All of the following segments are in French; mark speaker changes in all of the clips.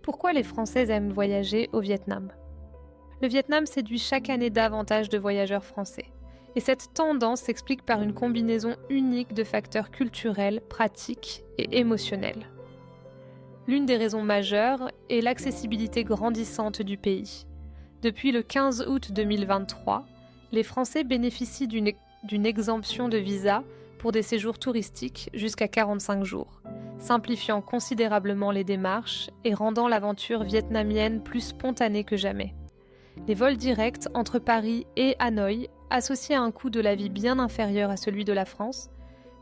Speaker 1: Pourquoi les Français aiment voyager au Vietnam? Le Vietnam séduit chaque année davantage de voyageurs français. Et cette tendance s'explique par une combinaison unique de facteurs culturels, pratiques et émotionnels. L'une des raisons majeures est l'accessibilité grandissante du pays. Depuis le 15 août 2023, les Français bénéficient d'une exemption de visa pour des séjours touristiques jusqu'à 45 jours, simplifiant considérablement les démarches et rendant l'aventure vietnamienne plus spontanée que jamais. Les vols directs entre Paris et Hanoï, associés à un coût de la vie bien inférieur à celui de la France,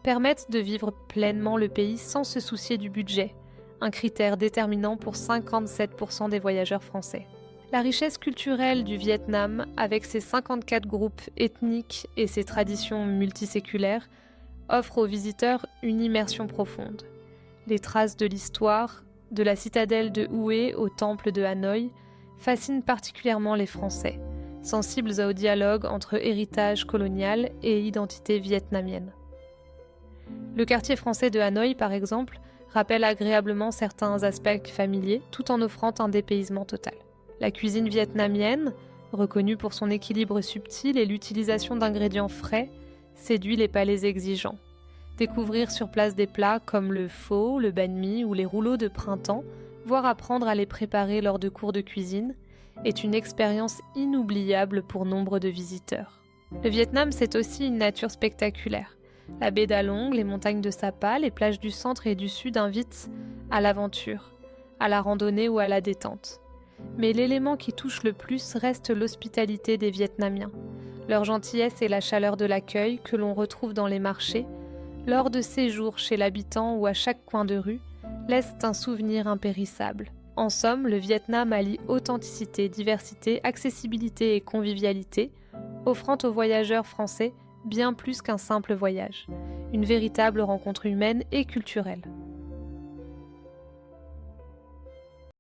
Speaker 1: permettent de vivre pleinement le pays sans se soucier du budget, un critère déterminant pour 57% des voyageurs français. La richesse culturelle du Vietnam, avec ses 54 groupes ethniques et ses traditions multiséculaires, offre aux visiteurs une immersion profonde. Les traces de l'histoire, de la citadelle de Hue au temple de Hanoï, fascinent particulièrement les Français, sensibles au dialogue entre héritage colonial et identité vietnamienne. Le quartier français de Hanoï, par exemple, rappelle agréablement certains aspects familiers tout en offrant un dépaysement total. La cuisine vietnamienne, reconnue pour son équilibre subtil et l'utilisation d'ingrédients frais, séduit les palais exigeants. Découvrir sur place des plats comme le pho, le banh mi ou les rouleaux de printemps, voire apprendre à les préparer lors de cours de cuisine, est une expérience inoubliable pour nombre de visiteurs. Le Vietnam, c'est aussi une nature spectaculaire. La baie d'Along, les montagnes de Sapa, les plages du centre et du sud invitent à l'aventure, à la randonnée ou à la détente. Mais l'élément qui touche le plus reste l'hospitalité des Vietnamiens, leur gentillesse et la chaleur de l'accueil que l'on retrouve dans les marchés, lors de séjours chez l'habitant ou à chaque coin de rue, laissent un souvenir impérissable. En somme, le Vietnam allie authenticité, diversité, accessibilité et convivialité, offrant aux voyageurs français bien plus qu'un simple voyage, une véritable rencontre humaine et culturelle.